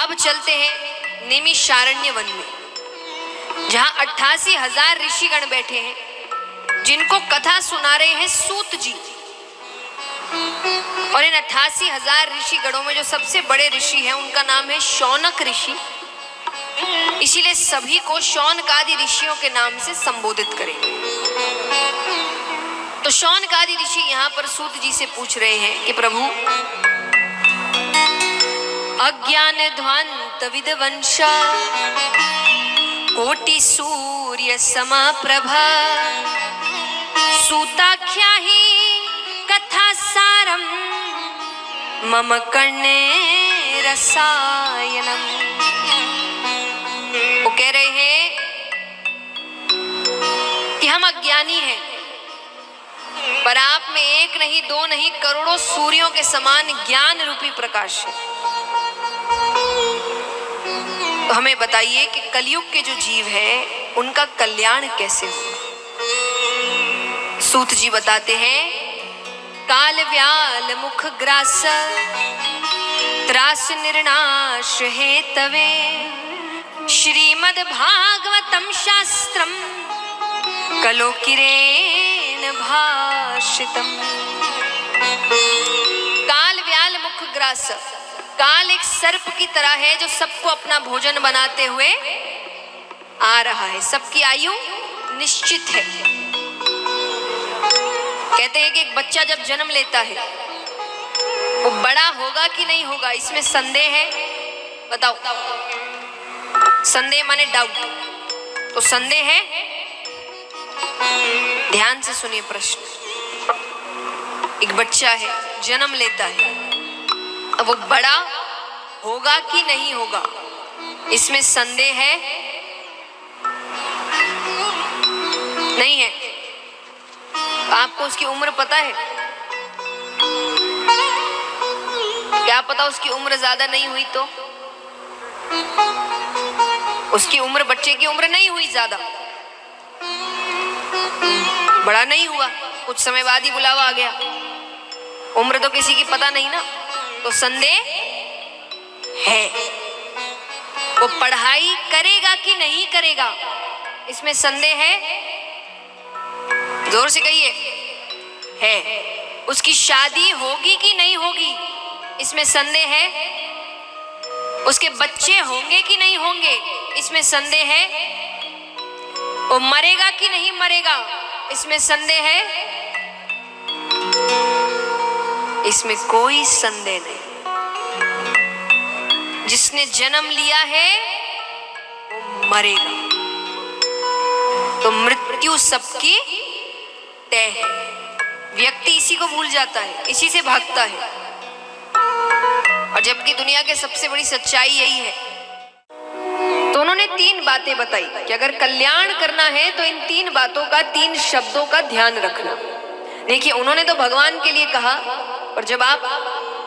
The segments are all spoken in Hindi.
अब चलते हैं नैमिषारण्य वन में, जहां 88,000 ऋषिगण बैठे हैं, जिनको कथा सुना रहे हैं सूत जी। और इन 88,000 ऋषिगणों में जो सबसे बड़े ऋषि हैं उनका नाम है शौनक ऋषि। इसीलिए सभी को शौनकादि ऋषियों के नाम से संबोधित करेंगे। तो शौनकादि ऋषि यहाँ पर सूत जी से पूछ रहे हैं कि प्रभु, अज्ञान ध्वांत विद्वंश कोटि सूर्य समप्रभा सूताख्या ही कथा सारम मम कर्णे रसायनम। वो कह रहे हैं कि हम अज्ञानी हैं, पर आप में एक नहीं दो नहीं करोड़ों सूर्यों के समान ज्ञान रूपी प्रकाश है। तो हमें बताइए कि कलयुग के जो जीव हैं उनका कल्याण कैसे होगा। सूत जी बताते हैं, काल व्याल मुख ग्रास त्रास निर्नाश है तवे श्रीमद् भागवतम शास्त्रम कलो किरेन भाषितम। काल व्याल मुख ग्रास, काल एक सर्प की तरह है जो सबको अपना भोजन बनाते हुए आ रहा है। सबकी आयु निश्चित है। कहते हैं कि एक बच्चा जब जन्म लेता है वो बड़ा होगा कि नहीं होगा, इसमें संदेह है? बताओ। संदेह माने डाउट। तो संदेह है? ध्यान से सुनिए प्रश्न। एक बच्चा है, जन्म लेता है, अब वो बड़ा होगा कि नहीं होगा, इसमें संदेह है? नहीं है। आपको उसकी उम्र पता है? क्या पता उसकी उम्र ज्यादा नहीं हुई तो? उसकी उम्र बच्चे की उम्र नहीं हुई ज्यादा, बड़ा नहीं हुआ, कुछ समय बाद ही बुलावा आ गया, उम्र तो किसी की पता नहीं ना। तो संदेह है। वो पढ़ाई करेगा कि नहीं करेगा, इसमें संदेह है? जोर से कहिए। है। उसकी शादी होगी कि नहीं होगी, इसमें संदेह है? उसके बच्चे होंगे कि नहीं होंगे, इसमें संदेह है? वो मरेगा कि नहीं मरेगा, इसमें संदेह है? इसमें कोई संदेह नहीं। जिसने जन्म लिया है वो मरेगा। तो मृत्यु सबकी तय है। व्यक्ति इसी को भूल जाता है, इसी से भागता है। और जबकि दुनिया के सबसे बड़ी सच्चाई यही है। तो उन्होंने 3 बातें बताई कि अगर कल्याण करना है तो इन 3 बातों का, 3 शब्दों का ध्यान रखना। देखिए, उन्होंने तो भगवान के लिए कहा, और जब आप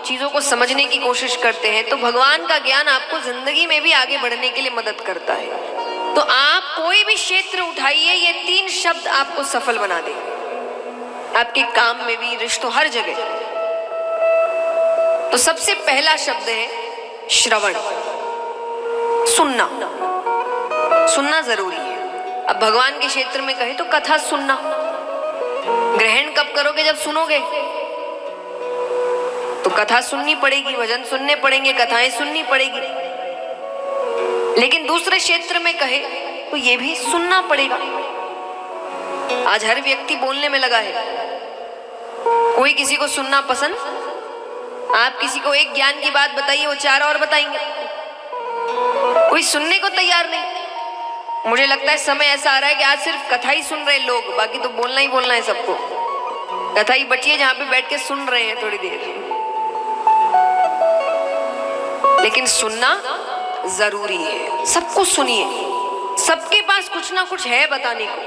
चीजों को समझने की कोशिश करते हैं तो भगवान का ज्ञान आपको जिंदगी में भी आगे बढ़ने के लिए मदद करता है। तो आप कोई भी क्षेत्र उठाइए, ये 3 शब्द आपको सफल बना देंगे, आपके काम में भी, रिश्तों, हर जगह। तो सबसे पहला शब्द है श्रवण, सुनना। सुनना जरूरी है। अब भगवान के क्षेत्र में कहे तो कथा सुनना। ग्रहण कब करोगे? जब सुनोगे। तो कथा सुननी पड़ेगी, भजन सुनने पड़ेंगे, कथाएं सुननी पड़ेगी। लेकिन दूसरे क्षेत्र में कहे तो ये भी सुनना पड़ेगा। आज हर व्यक्ति बोलने में लगा है, कोई किसी को सुनना पसंद। आप किसी को एक ज्ञान की बात बताइए, वो 4 और बताएंगे। कोई सुनने को तैयार नहीं। मुझे लगता है समय ऐसा आ रहा है कि आज सिर्फ कथा ही सुन रहे लोग, बाकी तो बोलना ही बोलना है सबको। कथा ही बची है जहां पे बैठ के सुन रहे हैं थोड़ी देर। लेकिन सुनना जरूरी है। सबको सुनिए, सबके पास कुछ ना कुछ है बताने को।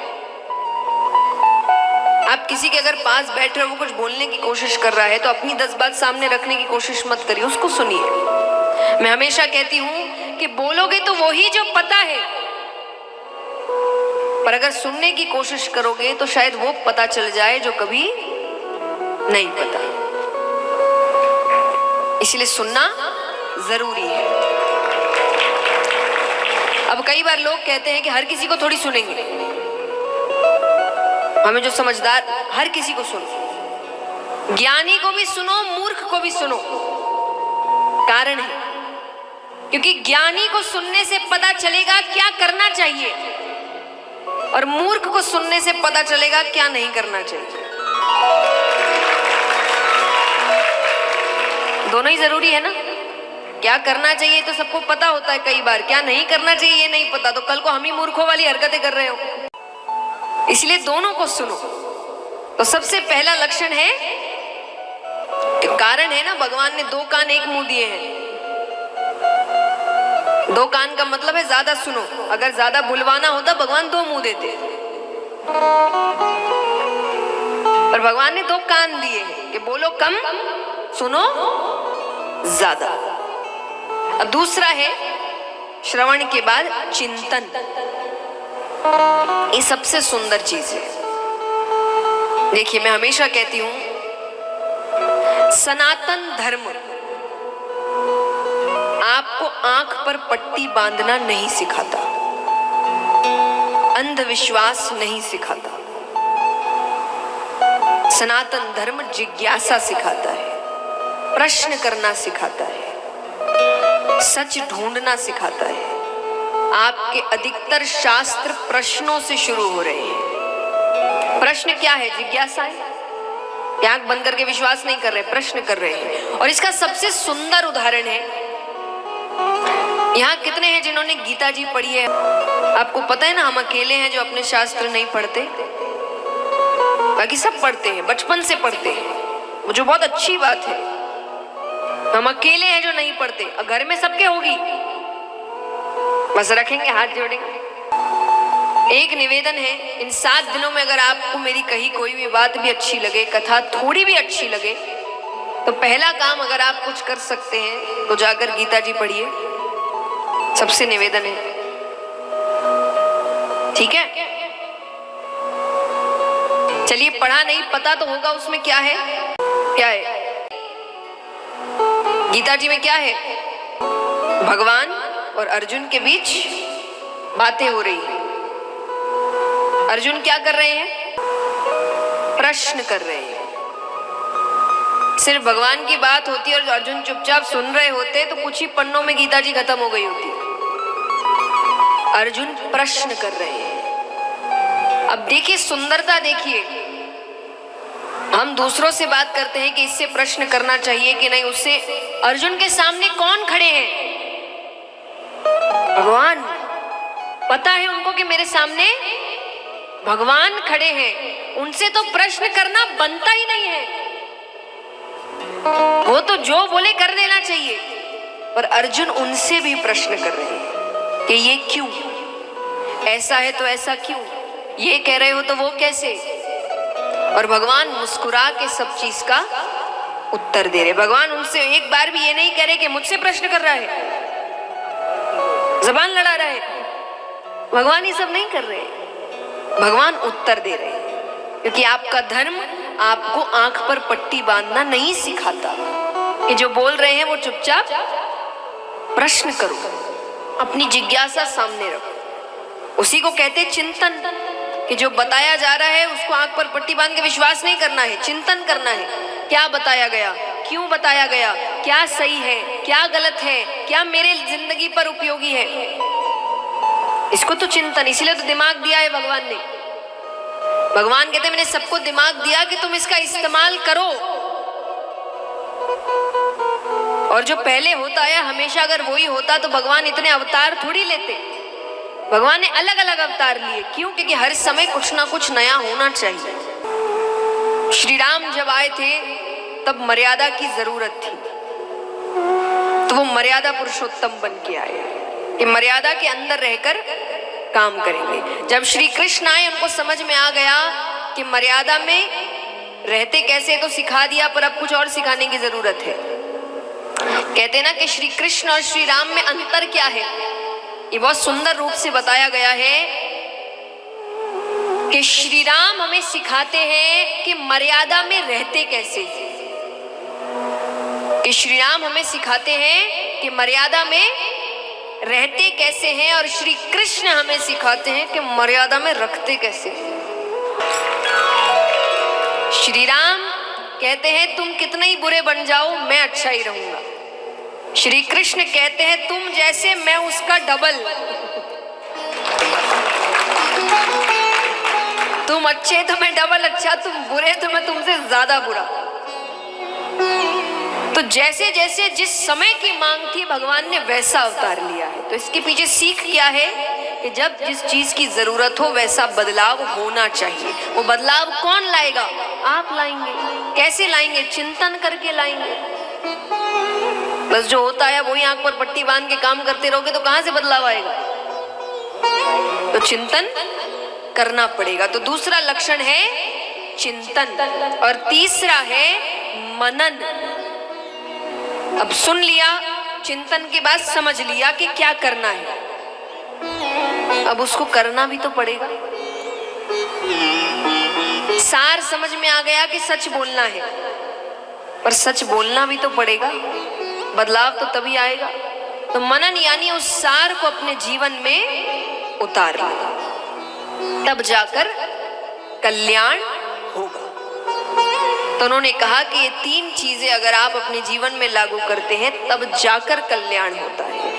आप किसी के अगर पास बैठ रहे हो, वो कुछ बोलने की कोशिश कर रहा है, तो अपनी 10 बात सामने रखने की कोशिश मत करिए, उसको सुनिए। मैं हमेशा कहती हूं कि बोलोगे तो वही जो पता है, पर अगर सुनने की कोशिश करोगे तो शायद वो पता चल जाए जो कभी नहीं पता। इसलिए सुनना जरूरी है। अब कई बार लोग कहते हैं कि हर किसी को थोड़ी सुनेंगे, हमें जो समझदार, हर किसी को सुनो, ज्ञानी को भी सुनो, मूर्ख को भी सुनो। कारण है क्योंकि ज्ञानी को सुनने से पता चलेगा क्या करना चाहिए और मूर्ख को सुनने से पता चलेगा क्या नहीं करना चाहिए। दोनों ही जरूरी है ना। क्या करना चाहिए तो सबको पता होता है, कई बार क्या नहीं करना चाहिए ये नहीं पता, तो कल को हम ही मूर्खों वाली हरकतें कर रहे हो। इसलिए दोनों को सुनो। तो सबसे पहला लक्षण है, कारण है ना, भगवान ने 2 कान 1 मुंह दिए हैं। 2 कान का मतलब है ज्यादा सुनो। अगर ज्यादा बुलवाना होता भगवान 2 मुंह देते, पर भगवान ने 2 कान दिए हैं कि बोलो कम, सुनो ज्यादा। अब दूसरा है श्रवण के बाद चिंतन। ये सबसे सुंदर चीज है। देखिए, मैं हमेशा कहती हूं, सनातन धर्म आपको आंख पर पट्टी बांधना नहीं सिखाता, अंधविश्वास नहीं सिखाता। सनातन धर्म जिज्ञासा सिखाता है, प्रश्न करना सिखाता है, सच ढूंढना सिखाता है। आपके अधिकतर शास्त्र प्रश्नों से शुरू हो रहे हैं। प्रश्न क्या है? जिज्ञासा है। आंख बंद करके विश्वास नहीं कर रहे, प्रश्न कर रहे हैं। और इसका सबसे सुंदर उदाहरण है, यहाँ कितने हैं जिन्होंने गीता जी पढ़ी है? आपको पता है ना, हम अकेले हैं जो अपने शास्त्र नहीं पढ़ते, बाकी सब पढ़ते हैं, बचपन से पढ़ते हैं, जो बहुत अच्छी बात है। हम अकेले हैं जो नहीं पढ़ते, और घर में सबके होगी, बस रखेंगे हाथ जोड़ेंगे। एक निवेदन है, इन 7 दिनों में अगर आपको मेरी कही कोई भी बात भी अच्छी लगे, कथा थोड़ी भी अच्छी लगे, तो पहला काम अगर आप कुछ कर सकते हैं तो जाकर गीता जी पढ़िए। सबसे निवेदन है, ठीक है? चलिए, पढ़ा नहीं, पता तो होगा उसमें क्या है। क्या है गीता जी में? क्या है? भगवान और अर्जुन के बीच बातें हो रही है। अर्जुन क्या कर रहे हैं? प्रश्न कर रहे हैं। सिर्फ भगवान की बात होती और अर्जुन चुपचाप सुन रहे होते तो कुछ ही पन्नों में गीता जी खत्म हो गई होती। अर्जुन प्रश्न कर रहे हैं। अब देखिए सुंदरता, देखिए, हम दूसरों से बात करते हैं कि इससे प्रश्न करना चाहिए कि नहीं, उससे अर्जुन के सामने कौन खड़े हैं? भगवान। पता है उनको कि मेरे सामने भगवान खड़े हैं, उनसे तो प्रश्न करना बनता ही नहीं है। वो तो जो बोले कर देना चाहिए, पर अर्जुन उनसे भी प्रश्न कर रहे हैं कि ये क्यों, ऐसा है तो ऐसा क्यों, ये कह रहे हो तो वो कैसे। और भगवान मुस्कुरा के सब चीज का उत्तर दे रहे। भगवान उनसे एक बार भी ये नहीं कह रहे कि मुझसे प्रश्न कर रहा है, जबान लड़ा रहा है। भगवान ये सब नहीं कर रहे, भगवान उत्तर दे रहे हैं। क्योंकि आपका धर्म आपको आंख पर पट्टी बांधना नहीं सिखाता कि जो बोल रहे हैं वो चुपचाप प्रश्न करो, अपनी जिज्ञासा सामने रखो। उसी को कहते चिंतन, कि जो बताया जा रहा है उसको आंख पर पट्टी बांध के विश्वास नहीं करना है, चिंतन करना है। क्या बताया गया, क्यों बताया गया, क्या सही है, क्या गलत है, क्या मेरे जिंदगी पर उपयोगी है, इसको तो चिंतन। इसीलिए तो दिमाग दिया है भगवान ने। भगवान कहते मैंने सबको दिमाग दिया कि तुम इसका इस्तेमाल करो। और जो पहले होता है हमेशा अगर वही होता तो भगवान इतने अवतार थोड़ी लेते। भगवान ने अलग अलग अवतार लिए। क्यों? क्योंकि हर समय कुछ ना कुछ नया होना चाहिए। श्री राम जब आए थे तब मर्यादा की जरूरत थी, तो वो मर्यादा पुरुषोत्तम बन के आए कि मर्यादा के अंदर रहकर काम करेंगे। जब श्री कृष्ण आए उनको समझ में आ गया कि मर्यादा में रहते कैसे, तो सिखा दिया, पर अब कुछ और सिखाने की जरूरत है। कहते ना कि श्री कृष्ण और श्री राम में अंतर क्या है, ये बहुत सुंदर रूप से बताया गया है कि श्री राम हमें सिखाते हैं कि मर्यादा में रहते कैसे, कि श्री राम हमें सिखाते हैं कि मर्यादा में रहते कैसे हैं और श्री कृष्ण हमें सिखाते हैं कि मर्यादा में रखते कैसे हैं। श्री राम कहते हैं तुम कितने ही बुरे बन जाओ मैं अच्छा ही रहूंगा। श्री कृष्ण कहते हैं तुम जैसे मैं उसका डबल। तुम अच्छे तो मैं डबल अच्छा, तुम बुरे तो मैं तुमसे ज्यादा बुरा। तो जैसे जैसे जिस समय की मांग थी भगवान ने वैसा अवतार लिया है। तो इसके पीछे सीख क्या है कि जब जिस चीज की जरूरत हो वैसा बदलाव होना चाहिए। वो बदलाव कौन लाएगा? आप लाएंगे। कैसे लाएंगे? चिंतन करके लाएंगे। बस जो होता है वही आंख पर पट्टी बांध के काम करते रहोगे तो कहां से बदलाव आएगा? तो चिंतन करना पड़ेगा। तो दूसरा लक्षण है चिंतन और तीसरा है मनन। अब सुन लिया, चिंतन के बाद समझ लिया कि क्या करना है, अब उसको करना भी तो पड़ेगा। सार समझ में आ गया कि सच बोलना है, पर सच बोलना भी तो पड़ेगा, बदलाव तो तभी आएगा। तो मनन यानी उस सार को अपने जीवन में उतार लिया, तब जाकर कल्याण होगा। तो उन्होंने कहा कि ये तीन चीजें अगर आप अपने जीवन में लागू करते हैं तब जाकर कल्याण होता है।